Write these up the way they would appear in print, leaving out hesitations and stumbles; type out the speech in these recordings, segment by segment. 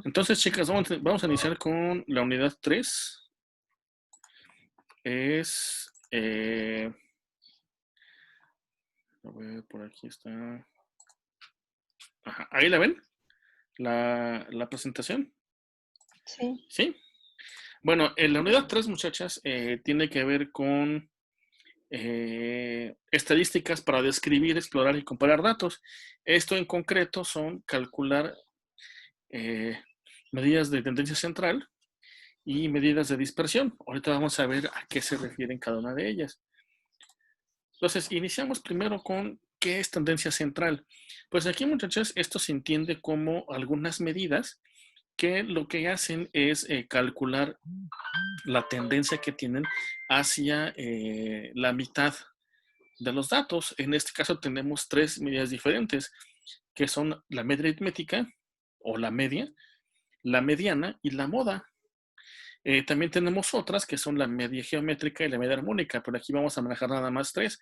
Entonces, chicas, vamos a iniciar con la unidad 3. Es, a ver, por aquí está. Ajá, ¿ahí la ven? La presentación. Sí, ¿Sí? Bueno, en la unidad 3, muchachas, tiene que ver con estadísticas para describir, explorar y comparar datos. Esto en concreto son calcular eh, medidas de tendencia central y medidas de dispersión. Ahorita vamos a ver a qué se refieren cada una de ellas. Entonces, iniciamos primero con qué es tendencia central. Pues aquí, muchachos, esto se entiende como algunas medidas que lo que hacen es calcular la tendencia que tienen hacia la mitad de los datos. En este caso tenemos tres medidas diferentes, que son la media aritmética o la media, la mediana y la moda. También tenemos otras que son la media geométrica y la media armónica, pero aquí vamos a manejar nada más tres,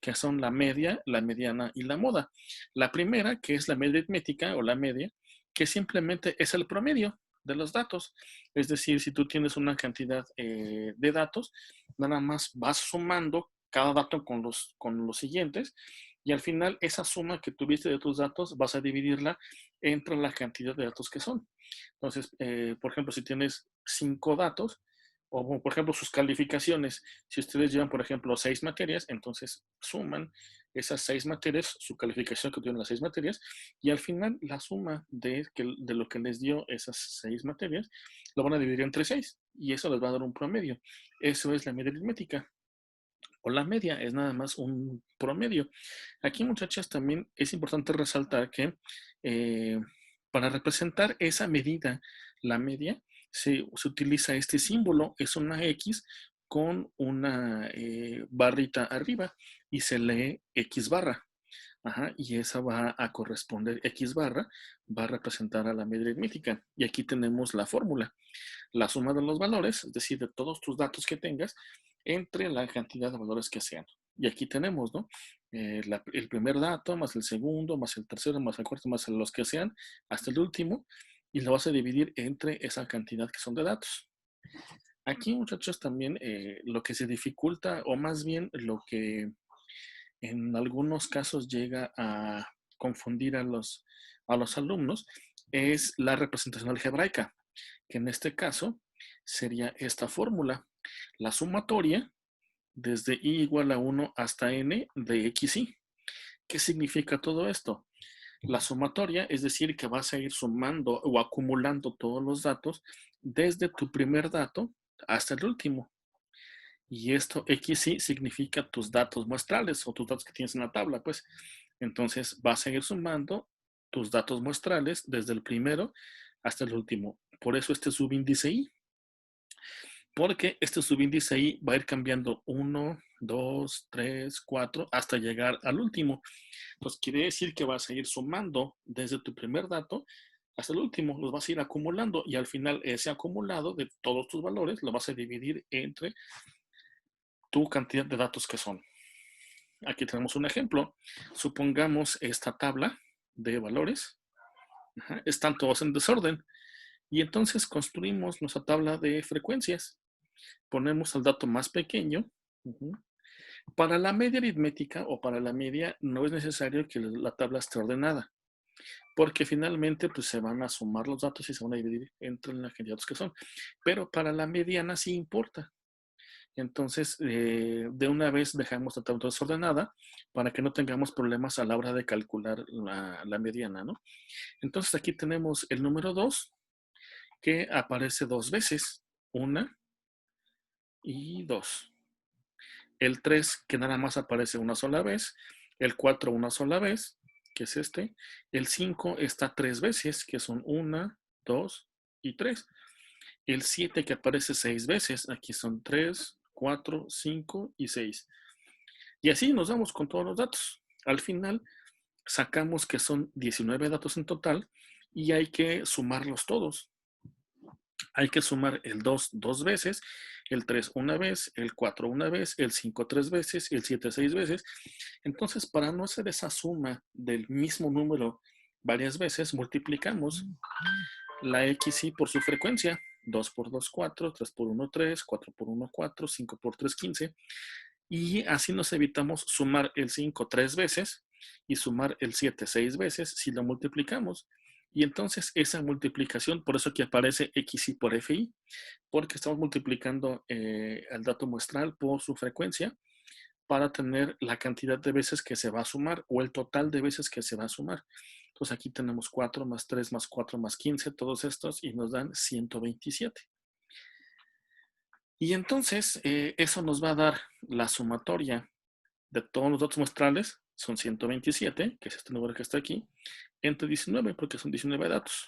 que son la media, la mediana y la moda. La primera, que es la media aritmética o la media, que simplemente es el promedio de los datos. Es decir, si tú tienes una cantidad de datos, nada más vas sumando cada dato con los siguientes y al final esa suma que tuviste de tus datos vas a dividirla entre la cantidad de datos que son. Entonces, por ejemplo, si tienes 5 datos, o por ejemplo sus calificaciones, si ustedes llevan, por ejemplo, 6 materias, entonces suman esas 6 materias, su calificación que tuvieron las 6 materias, y al final la suma de lo que les dio esas 6 materias, lo van a dividir entre 6, y eso les va a dar un promedio. Eso es la media aritmética. O la media es nada más un promedio. Aquí, muchachas, también es importante resaltar que eh, para representar esa medida, la media, se utiliza este símbolo, es una X con una barrita arriba y se lee X barra. Ajá, y esa va a corresponder, X barra va a representar a la media aritmética. Y aquí tenemos la fórmula, la suma de los valores, es decir, de todos tus datos que tengas, entre la cantidad de valores que sean. Y aquí tenemos, ¿no? El primer dato, más el segundo, más el tercero, más el cuarto, más los que sean, hasta el último, y lo vas a dividir entre esa cantidad que son de datos. Aquí, muchachos, también lo que se dificulta, o más bien lo que en algunos casos llega a confundir a los alumnos, es la representación algebraica, que en este caso sería esta fórmula, la sumatoria desde i igual a 1 hasta n de xy. ¿Qué significa todo esto? La sumatoria, es decir, que vas a ir sumando o acumulando todos los datos desde tu primer dato hasta el último. Y esto XY significa tus datos muestrales o tus datos que tienes en la tabla, pues. Entonces vas a ir sumando tus datos muestrales desde el primero hasta el último. Por eso este subíndice I, porque este subíndice I va a ir cambiando 1, 2, 3, 4, hasta llegar al último. Entonces quiere decir que vas a ir sumando desde tu primer dato hasta el último, los vas a ir acumulando y al final ese acumulado de todos tus valores lo vas a dividir entre tu cantidad de datos que son. Aquí tenemos un ejemplo. Supongamos esta tabla de valores. Ajá, están todos en desorden. Y entonces construimos nuestra tabla de frecuencias. Ponemos el dato más pequeño. Uh-huh. Para la media aritmética o para la media no es necesario que la tabla esté ordenada, porque finalmente pues, se van a sumar los datos y se van a dividir entre las cantidades que son. Pero para la mediana sí importa. Entonces, de una vez dejamos la tabla desordenada para que no tengamos problemas a la hora de calcular la mediana, ¿no? Entonces, aquí tenemos el número 2 que aparece dos veces, una y dos. El 3 que nada más aparece una sola vez, el 4 una sola vez, que es este. El 5 está tres veces, que son una, dos y tres. El 7 que aparece seis veces, aquí son 3, 4, 5 y 6. Y así nos vamos con todos los datos. Al final sacamos que son 19 datos en total y hay que sumarlos todos. Hay que sumar el 2 dos veces, el 3 una vez, el 4 una vez, el 5 tres veces y el 7 seis veces. Entonces, para no hacer esa suma del mismo número varias veces, multiplicamos la XY por su frecuencia. 2 por 2, 4, 3 por 1, 3, 4 por 1, 4, 5 por 3, 15. Y así nos evitamos sumar el 5 3 veces y sumar el 7 6 veces si lo multiplicamos. Y entonces esa multiplicación, por eso aquí aparece XY por FI, porque estamos multiplicando el dato muestral por su frecuencia para tener la cantidad de veces que se va a sumar o el total de veces que se va a sumar. Entonces aquí tenemos 4 más 3 más 4 más 15, todos estos, y nos dan 127. Y entonces eso nos va a dar la sumatoria de todos los datos muestrales, son 127, que es este número que está aquí, entre 19, porque son 19 datos.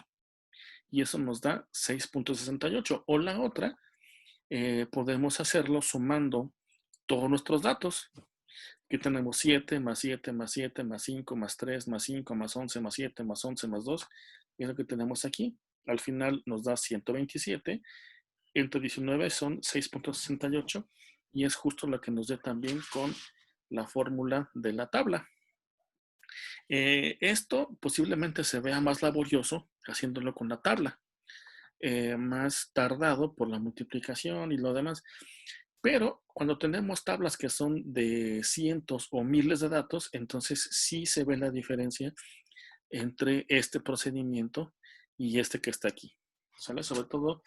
Y eso nos da 6.68. O la otra, podemos hacerlo sumando todos nuestros datos. Aquí tenemos 7 más 7 más 7 más 5 más 3 más 5 más 11 más 7 más 11 más 2. Es lo que tenemos aquí. Al final nos da 127. Entre 19 son 6.68 y es justo lo que nos dé también con la fórmula de la tabla. Esto posiblemente se vea más laborioso haciéndolo con la tabla, más tardado por la multiplicación y lo demás. Pero cuando tenemos tablas que son de cientos o miles de datos, entonces sí se ve la diferencia entre este procedimiento y este que está aquí. ¿Sale? Sobre todo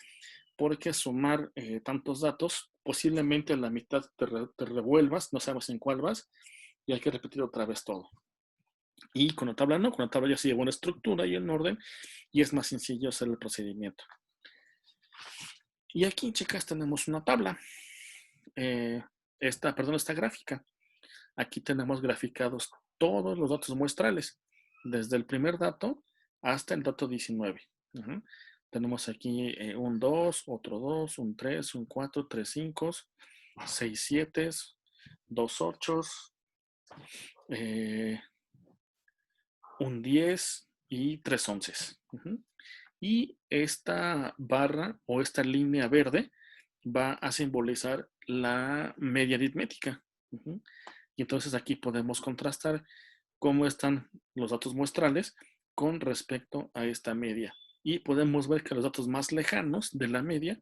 porque sumar tantos datos, posiblemente a la mitad te revuelvas, no sabes en cuál vas, y hay que repetir otra vez todo. Y con la tabla no, con la tabla ya se lleva una estructura y un orden, y es más sencillo hacer el procedimiento. Y aquí, chicas, tenemos una tabla. Esta gráfica. Aquí tenemos graficados todos los datos muestrales, desde el primer dato hasta el dato 19. Tenemos aquí un 2, otro 2, un 3, un 4, 3 5, 6 7, 2 8, un 10 y 3 11. Y esta barra o esta línea verde va a simbolizar la media aritmética. Y entonces aquí podemos contrastar cómo están los datos muestrales con respecto a esta media. Y podemos ver que los datos más lejanos de la media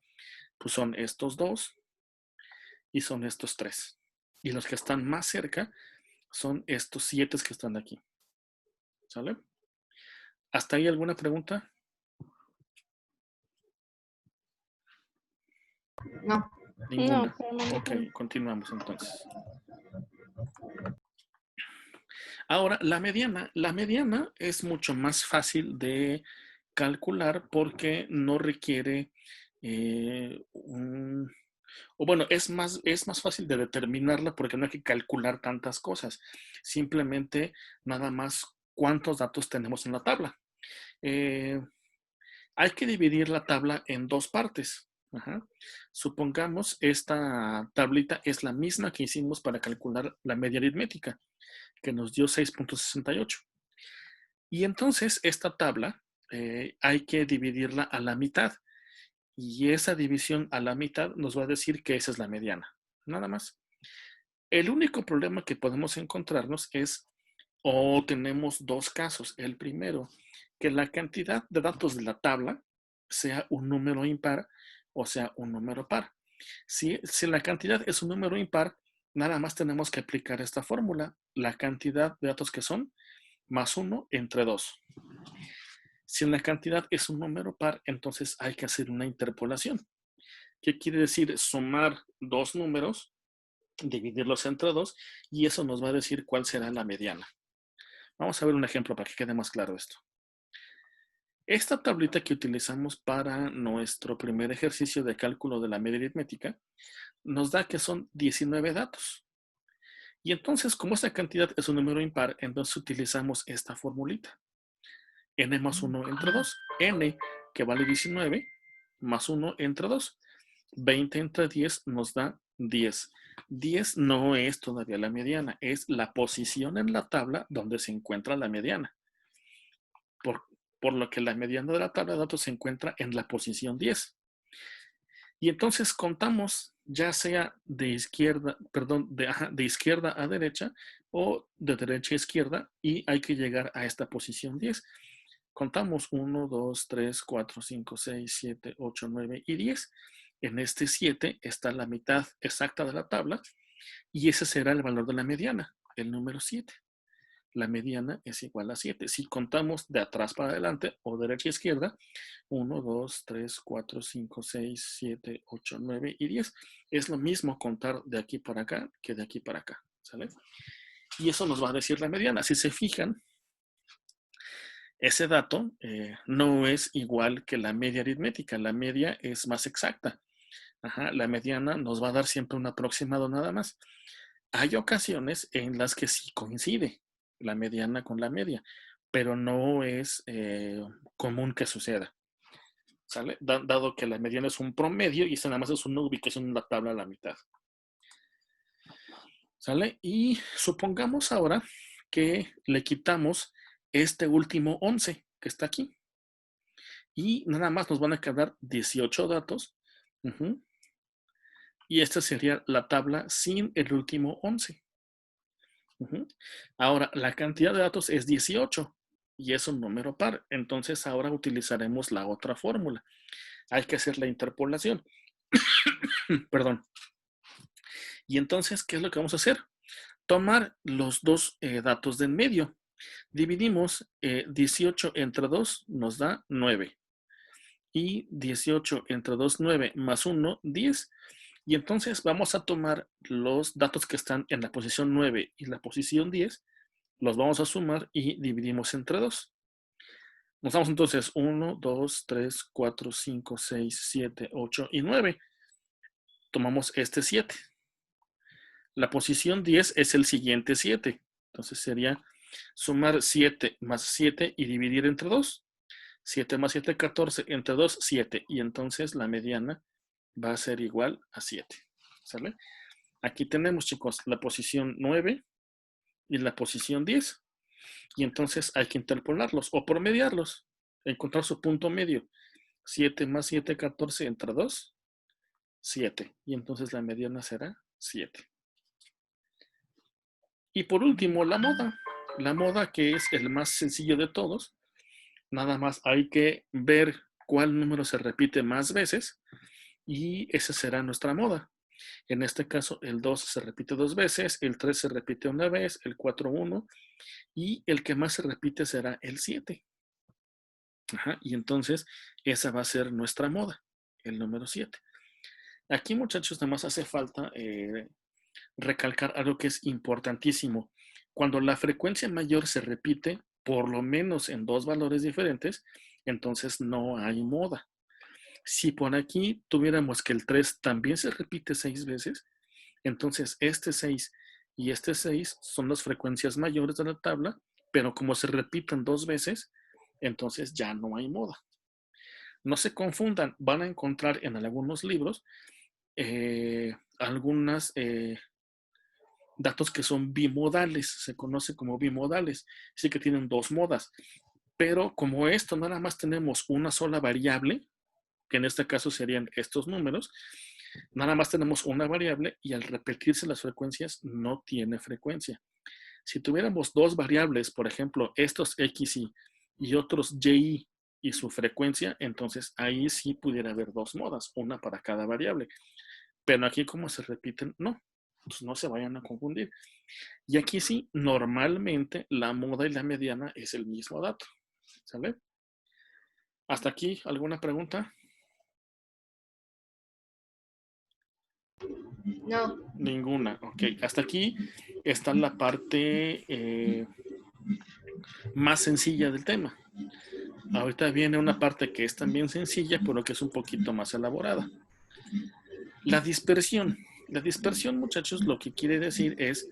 pues son estos dos y son estos tres. Y los que están más cerca son estos 7 que están aquí. ¿Sale? ¿Hasta ahí alguna pregunta? No. Ninguna. No, Ok, continuamos entonces. Ahora, la mediana es mucho más fácil de calcular porque no requiere o bueno, es más fácil de determinarla porque no hay que calcular tantas cosas. Simplemente nada más cuántos datos tenemos en la tabla. Hay que dividir la tabla en dos partes. Supongamos esta tablita es la misma que hicimos para calcular la media aritmética, que nos dio 6.68. Y entonces esta tabla hay que dividirla a la mitad. Y esa división a la mitad nos va a decir que esa es la mediana. Nada más. El único problema que podemos encontrarnos es, o tenemos dos casos. El primero, que la cantidad de datos de la tabla sea un número impar o sea un número par. Si la cantidad es un número impar, nada más tenemos que aplicar esta fórmula. La cantidad de datos que son más 1 entre 2. Si la cantidad es un número par, entonces hay que hacer una interpolación. ¿Qué quiere decir? Sumar dos números, dividirlos entre 2, y eso nos va a decir cuál será la mediana. Vamos a ver un ejemplo para que quede más claro esto. Esta tablita que utilizamos para nuestro primer ejercicio de cálculo de la media aritmética nos da que son 19 datos. Y entonces, como esta cantidad es un número impar, entonces utilizamos esta formulita. N más 1 entre 2. N, que vale 19, más 1 entre 2. 20 entre 10 nos da 10. 10 no es todavía la mediana, es la posición en la tabla donde se encuentra la mediana. Por lo que la mediana de la tabla de datos se encuentra en la posición 10. Y entonces contamos ya sea de izquierda, perdón, de izquierda a derecha o de derecha a izquierda y hay que llegar a esta posición 10. Contamos 1, 2, 3, 4, 5, 6, 7, 8, 9 y 10. En este 7 está la mitad exacta de la tabla y ese será el valor de la mediana, el número 7. La mediana es igual a 7. Si contamos de atrás para adelante o derecha a izquierda, 1, 2, 3, 4, 5, 6, 7, 8, 9 y 10. Es lo mismo contar de aquí para acá que de aquí para acá. ¿Sale? Y eso nos va a decir la mediana. Si se fijan, ese dato no es igual que la media aritmética. La media es más exacta. Ajá, la mediana nos va a dar siempre un aproximado nada más. Hay ocasiones en las que sí coincide la mediana con la media, pero no es común que suceda. ¿Sale? Dado que la mediana es un promedio y esa nada más es una ubicación en la tabla a la mitad. ¿Sale? Y supongamos ahora que le quitamos este último 11 que está aquí. Y nada más nos van a quedar 18 datos. Y esta sería la tabla sin el último 11. Ahora, la cantidad de datos es 18 y es un número par. Entonces ahora utilizaremos la otra fórmula. Hay que hacer la interpolación. Perdón. Y entonces, ¿qué es lo que vamos a hacer? Tomar los dos datos de en medio. Dividimos 18 entre 2 nos da 9. Y 18 entre 2, 9 más 1, 10. Y entonces vamos a tomar los datos que están en la posición 9 y la posición 10, los vamos a sumar y dividimos entre 2. Nos damos entonces 1, 2, 3, 4, 5, 6, 7, 8 y 9. Tomamos este 7. La posición 10 es el siguiente 7. Entonces sería sumar 7 más 7 y dividir entre 2. 7 más 7, 14. Entre 2, 7. Y entonces la mediana va a ser igual a 7. ¿Sale? Aquí tenemos, chicos, la posición 9 y la posición 10. Y entonces hay que interpolarlos o promediarlos. Encontrar su punto medio. 7 más 7, 14 entre 2, 7. Y entonces la mediana será 7. Y por último, la moda. La moda, que es el más sencillo de todos. Nada más hay que ver cuál número se repite más veces y esa será nuestra moda. En este caso, el 2 se repite 2 veces, el 3 se repite una vez, el 4 1 y el que más se repite será el 7. Ajá, y entonces esa va a ser nuestra moda, el número 7. Aquí, muchachos, nada más hace falta recalcar algo que es importantísimo. Cuando la frecuencia mayor se repite por lo menos en dos valores diferentes, entonces no hay moda. Si por aquí tuviéramos que el 3 también se repite 6 veces, entonces este 6 y este 6 son las frecuencias mayores de la tabla, pero como se repiten 2 veces, entonces ya no hay moda. No se confundan, van a encontrar en algunos libros algunos datos que son bimodales, se conoce como bimodales, así que tienen dos modas. Pero como esto nada más tenemos una sola variable, que en este caso serían estos números, nada más tenemos una variable y al repetirse las frecuencias no tiene frecuencia. Si tuviéramos dos variables, por ejemplo, estos xy y otros y y su frecuencia, entonces ahí sí pudiera haber dos modas, una para cada variable. Pero aquí como se repiten, no. Entonces no se vayan a confundir. Y aquí sí, normalmente la moda y la mediana es el mismo dato. ¿Sale? ¿Hasta aquí alguna pregunta? No. Ninguna. Ok, hasta aquí está la parte más sencilla del tema. Ahorita viene una parte que es también sencilla, pero que es un poquito más elaborada. La dispersión. La dispersión, muchachos, lo que quiere decir es,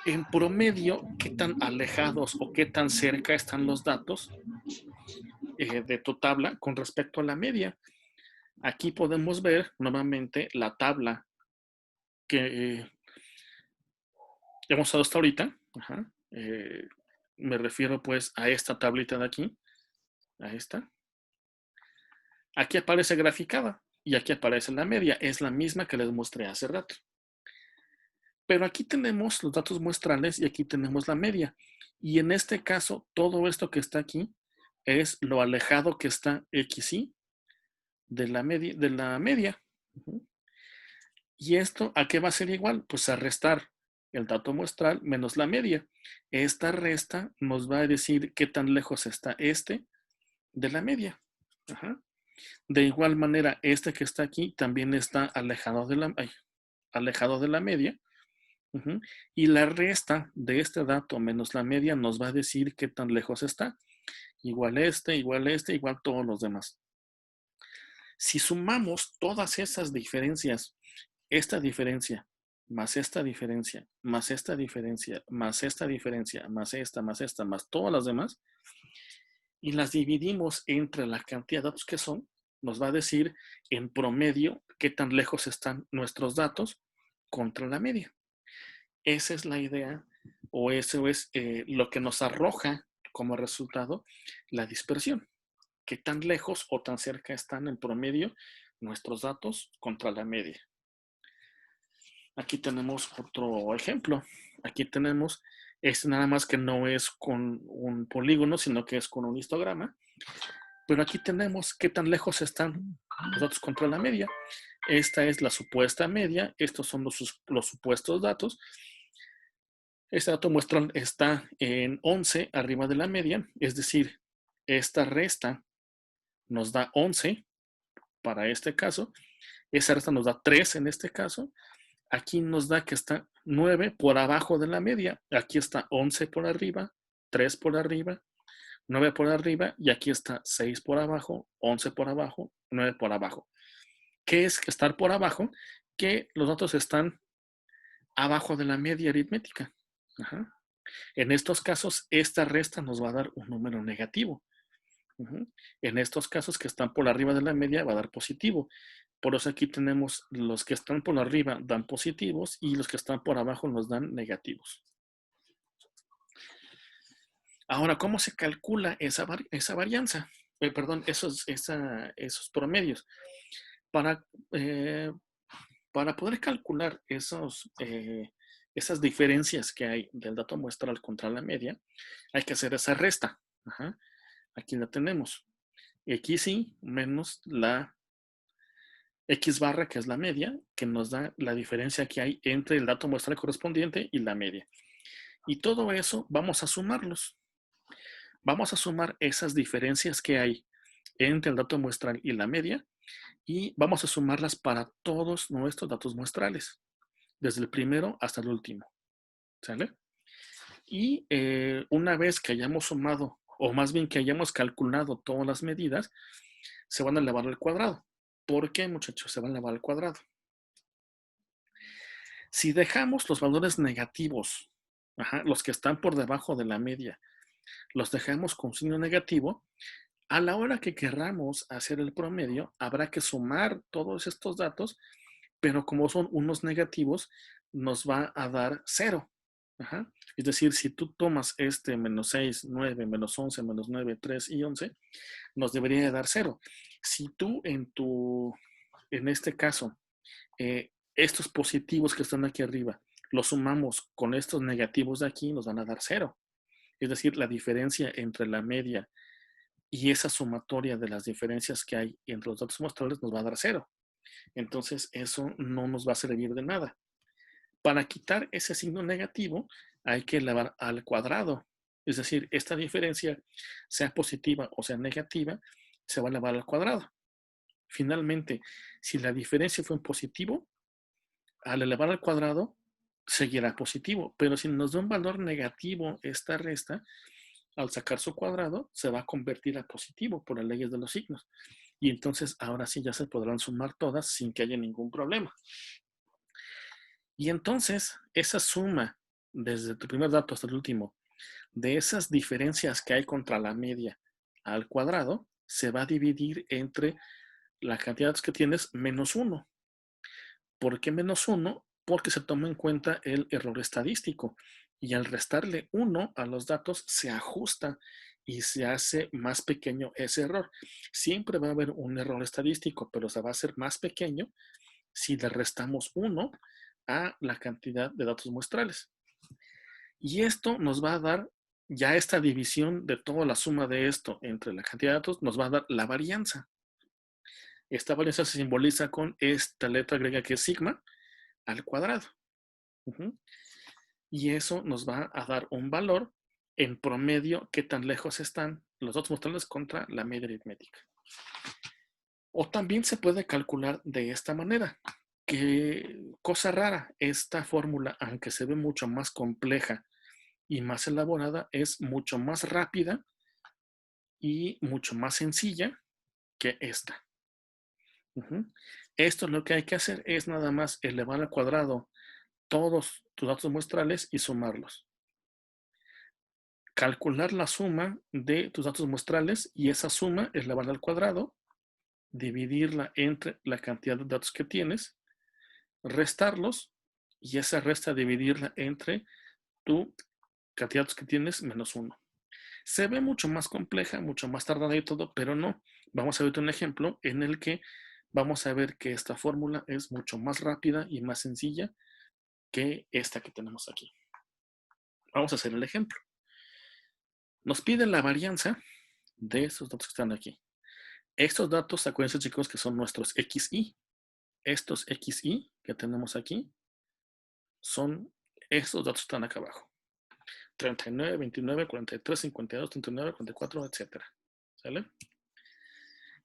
en promedio, qué tan alejados o qué tan cerca están los datos de tu tabla con respecto a la media. Aquí podemos ver nuevamente la tabla que hemos usado hasta ahorita. Ajá. Me refiero pues a esta tablita de aquí, a esta. Aquí aparece graficada y aquí aparece la media. Es la misma que les mostré hace rato. Pero aquí tenemos los datos muestrales y aquí tenemos la media. Y en este caso, todo esto que está aquí es lo alejado que está XY de la media. Ujú. ¿Y esto a qué va a ser igual? Pues a restar el dato muestral menos la media. Esta resta nos va a decir qué tan lejos está este de la media. Ajá. De igual manera, este que está aquí también está alejado de la media. Ujú. Y la resta de este dato menos la media nos va a decir qué tan lejos está. Igual este, igual todos los demás. Si sumamos todas esas diferencias, esta diferencia, más esta diferencia, más esta diferencia, más esta diferencia, más esta, más todas las demás, y las dividimos entre la cantidad de datos que son, nos va a decir en promedio qué tan lejos están nuestros datos contra la media. Esa es la idea, o eso es lo que nos arroja como resultado la dispersión. Qué tan lejos o tan cerca están en promedio nuestros datos contra la media. Aquí tenemos otro ejemplo. Aquí tenemos, es nada más que no es con un polígono, sino que es con un histograma. Pero aquí tenemos qué tan lejos están los datos contra la media. Esta es la supuesta media. Estos son los supuestos datos. Este dato muestral está en 11 arriba de la media. Es decir, esta resta nos da 11 para este caso. Esa resta nos da 3 en este caso. Aquí nos da que está 9 por abajo de la media. Aquí está 11 por arriba, 3 por arriba, 9 por arriba y aquí está 6 por abajo, 11 por abajo, 9 por abajo. ¿Qué es estar por abajo? Que los datos están abajo de la media aritmética. Ajá. En estos casos, esta resta nos va a dar un número negativo. Uh-huh. En estos casos que están por arriba de la media va a dar positivo. Por eso aquí tenemos los que están por arriba dan positivos y los que están por abajo nos dan negativos. Ahora, ¿cómo se calcula esa varianza? Perdón, esos promedios. Para, eh, para poder calcular esas diferencias que hay del dato muestral contra la media, hay que hacer esa resta. Ajá. Aquí la tenemos. XY menos la X barra, que es la media, que nos da la diferencia que hay entre el dato muestral correspondiente y la media. Y todo eso vamos a sumarlos. Vamos a sumar esas diferencias que hay entre el dato muestral y la media y vamos a sumarlas para todos nuestros datos muestrales, desde el primero hasta el último. ¿Sale? Y una vez que hayamos sumado, o más bien que hayamos calculado todas las medidas, se van a elevar al cuadrado. ¿Por qué, muchachos? Se van a elevar al cuadrado. Si dejamos los valores negativos, los que están por debajo de la media, los dejamos con signo negativo, a la hora que querramos hacer el promedio, habrá que sumar todos estos datos, pero como son unos negativos, nos va a dar 0. Ajá. Es decir, si tú tomas este menos 6, 9, menos 11, menos 9, 3 y 11, nos debería dar 0. Si tú en este caso, estos positivos que están aquí arriba, los sumamos con estos negativos de aquí, nos van a dar 0. Es decir, la diferencia entre la media y esa sumatoria de las diferencias que hay entre los datos muestrales nos va a dar 0. Entonces, eso no nos va a servir de nada. Para quitar ese signo negativo, hay que elevar al cuadrado. Es decir, esta diferencia, sea positiva o sea negativa, se va a elevar al cuadrado. Finalmente, si la diferencia fue en positivo, al elevar al cuadrado, seguirá positivo. Pero si nos da un valor negativo esta resta, al sacar su cuadrado, se va a convertir a positivo por las leyes de los signos. Y entonces, ahora sí ya se podrán sumar todas sin que haya ningún problema. Y entonces, esa suma, desde el primer dato hasta el último, de esas diferencias que hay contra la media al cuadrado, se va a dividir entre la cantidad que tienes menos 1. ¿Por qué menos 1? Porque se toma en cuenta el error estadístico. Y al restarle 1 a los datos, se ajusta y se hace más pequeño ese error. Siempre va a haber un error estadístico, pero se va a hacer más pequeño si le restamos 1 a la cantidad de datos muestrales. Y esto nos va a dar Ya esta división de toda la suma de esto entre la cantidad de datos nos va a dar la varianza. Esta varianza se simboliza con esta letra griega que es sigma al cuadrado. Y eso nos va a dar un valor en promedio, qué tan lejos están los datos muestrales contra la media aritmética. O también se puede calcular de esta manera. Qué cosa rara, esta fórmula, aunque se ve mucho más compleja y más elaborada, es mucho más rápida y mucho más sencilla que esta. Esto lo que hay que hacer es nada más elevar al cuadrado todos tus datos muestrales y sumarlos. Calcular la suma de tus datos muestrales y esa suma elevarla al cuadrado, dividirla entre la cantidad de datos que tienes, restarlos y esa resta dividirla entre tu cantidad de datos que tienes menos 1. Se ve mucho más compleja, mucho más tardada y todo, pero no. Vamos a ver un ejemplo en el que vamos a ver que esta fórmula es mucho más rápida y más sencilla que esta que tenemos aquí. Vamos a hacer el ejemplo. Nos piden la varianza de estos datos que están aquí. Estos datos, acuérdense chicos, que son nuestros XY. Estos XY que tenemos aquí son estos datos que están acá abajo. 39, 29, 43, 52, 39, 44, etc. ¿Sale?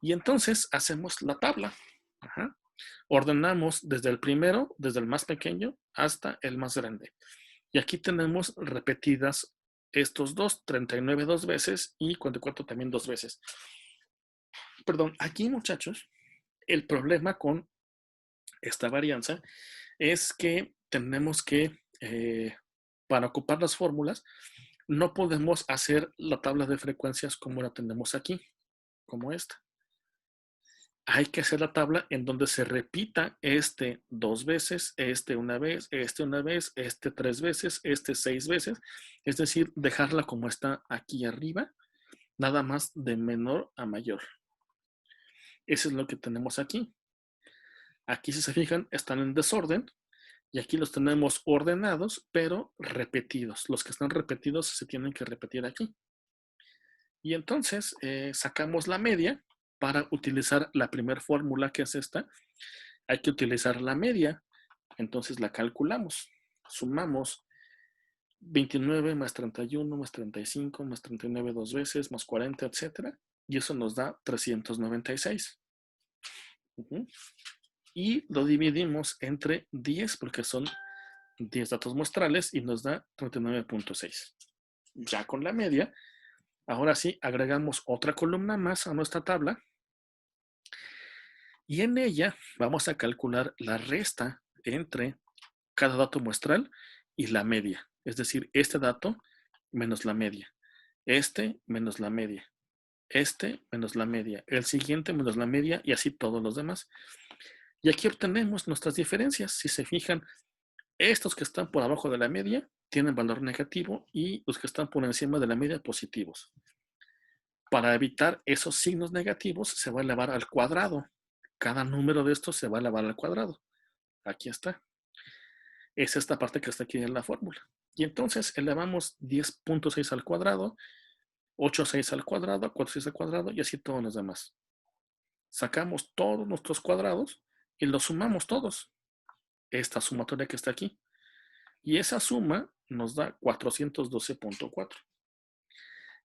Y entonces hacemos la tabla. Ordenamos desde el primero, desde el más pequeño, hasta el más grande. Y aquí tenemos repetidas estos dos, 39 dos veces y 44 también dos veces. Perdón, aquí muchachos, el problema con esta varianza es que tenemos que, para ocupar las fórmulas, no podemos hacer la tabla de frecuencias como la tenemos aquí, como esta. Hay que hacer la tabla en donde se repita este dos veces, este una vez, este tres veces, este seis veces. Es decir, dejarla como está aquí arriba, nada más de menor a mayor. Eso es lo que tenemos aquí. Aquí, si se fijan, están en desorden y aquí los tenemos ordenados, pero repetidos. Los que están repetidos se tienen que repetir aquí. Y entonces sacamos la media para utilizar la primera fórmula que es esta. Hay que utilizar la media. Entonces la calculamos. Sumamos 29 más 31 más 35 más 39 dos veces más 40, etc. Y eso nos da 396. Y lo dividimos entre 10 porque son 10 datos muestrales y nos da 39.6. Ya con la media, ahora sí agregamos otra columna más a nuestra tabla y en ella vamos a calcular la resta entre cada dato muestral y la media. Es decir, este dato menos la media, este menos la media, este menos la media, el siguiente menos la media y así todos los demás. Y aquí obtenemos nuestras diferencias. Si se fijan, estos que están por abajo de la media tienen valor negativo y los que están por encima de la media positivos. Para evitar esos signos negativos se va a elevar al cuadrado. Cada número de estos se va a elevar al cuadrado. Aquí está. Es esta parte que está aquí en la fórmula. Y entonces elevamos 10.6 al cuadrado, 8.6 al cuadrado, 4.6 al cuadrado y así todos los demás. Sacamos todos nuestros cuadrados y los sumamos todos. Esta sumatoria que está aquí. Y esa suma nos da 412.4.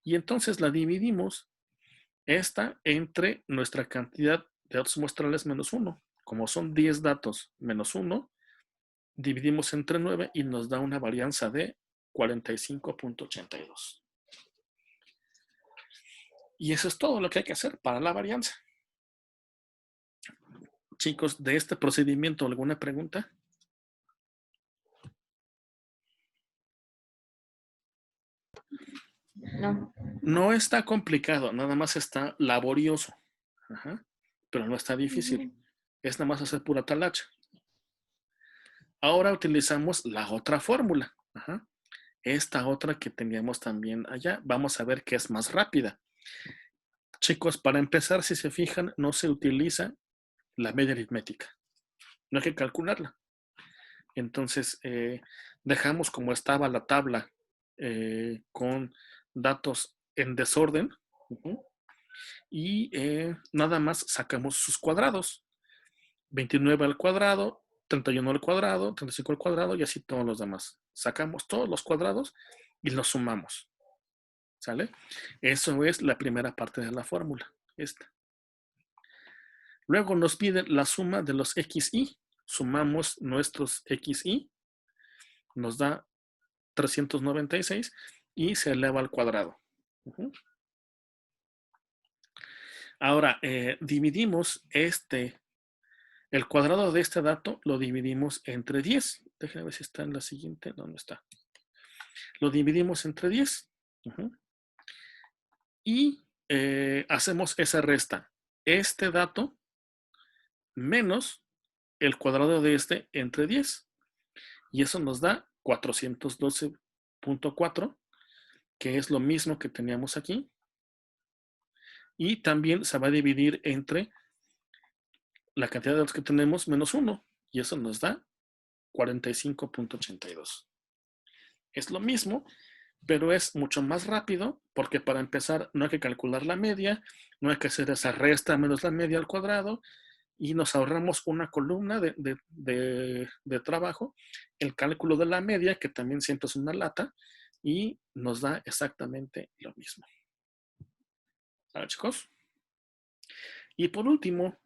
Y entonces la dividimos esta entre nuestra cantidad de datos muestrales menos 1. Como son 10 datos menos 1, dividimos entre 9 y nos da una varianza de 45.82. Y eso es todo lo que hay que hacer para la varianza. Chicos, de este procedimiento, ¿alguna pregunta? No. No está complicado, nada más está laborioso. Pero no está difícil. Es nada más hacer pura talacha. Ahora utilizamos la otra fórmula. Esta otra que teníamos también allá. Vamos a ver qué es más rápida. Chicos, para empezar, si se fijan, no se utiliza la media aritmética. No hay que calcularla. Entonces, dejamos como estaba la tabla con datos en desorden. Y nada más sacamos sus cuadrados. 29 al cuadrado, 31 al cuadrado, 35 al cuadrado y así todos los demás. Sacamos todos los cuadrados y los sumamos. ¿Sale? Eso es la primera parte de la fórmula. Esta. Luego nos pide la suma de los xy. Sumamos nuestros xy. Nos da 396 y se eleva al cuadrado. Ahora, dividimos el cuadrado de este dato lo dividimos entre 10. Déjenme ver si está en la siguiente. ¿Dónde está? Lo dividimos entre 10. Y hacemos esa resta. Este dato menos el cuadrado de este entre 10. Y eso nos da 412.4, que es lo mismo que teníamos aquí. Y también se va a dividir entre la cantidad de datos que tenemos menos 1. Y eso nos da 45.82. Es lo mismo, pero es mucho más rápido porque para empezar no hay que calcular la media, no hay que hacer esa resta menos la media al cuadrado y nos ahorramos una columna de trabajo, el cálculo de la media, que también siempre es una lata, y nos da exactamente lo mismo. ¿Vale, chicos? Y por último,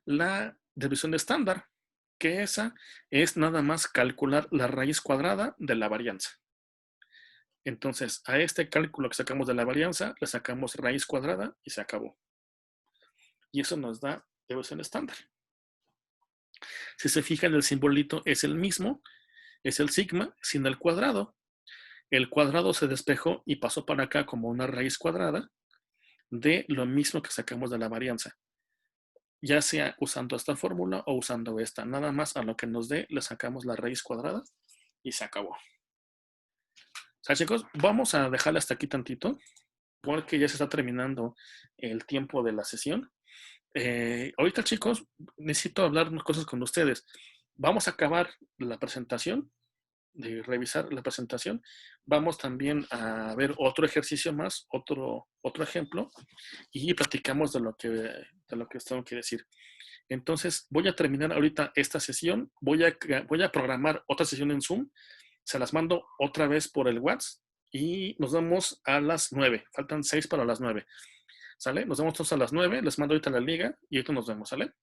la división estándar, que esa es nada más calcular la raíz cuadrada de la varianza. Entonces, a este cálculo que sacamos de la varianza, le sacamos raíz cuadrada y se acabó. Y eso nos da división estándar. Si se fijan, el simbolito es el mismo, es el sigma sin el cuadrado. El cuadrado se despejó y pasó para acá como una raíz cuadrada de lo mismo que sacamos de la varianza. Ya sea usando esta fórmula o usando esta. Nada más a lo que nos dé le sacamos la raíz cuadrada y se acabó. O sea, chicos, vamos a dejarle hasta aquí tantito porque ya se está terminando el tiempo de la sesión. Ahorita, chicos, necesito hablar unas cosas con ustedes. Vamos a acabar la presentación, de revisar la presentación. Vamos también a ver otro ejercicio más, otro ejemplo, y platicamos de lo que os tengo que decir. Entonces, voy a terminar ahorita esta sesión. Voy a programar otra sesión en Zoom. Se las mando otra vez por el WhatsApp y nos vemos a las 9. Faltan 6 para las 9. ¿Sale? Nos vemos todos a las 9. Les mando ahorita la liga y ahorita nos vemos. ¿Sale?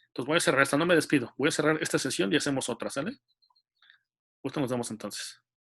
Entonces voy a cerrar esta. No me despido. Voy a cerrar esta sesión y hacemos otra. ¿Sale? Ahorita nos vemos entonces.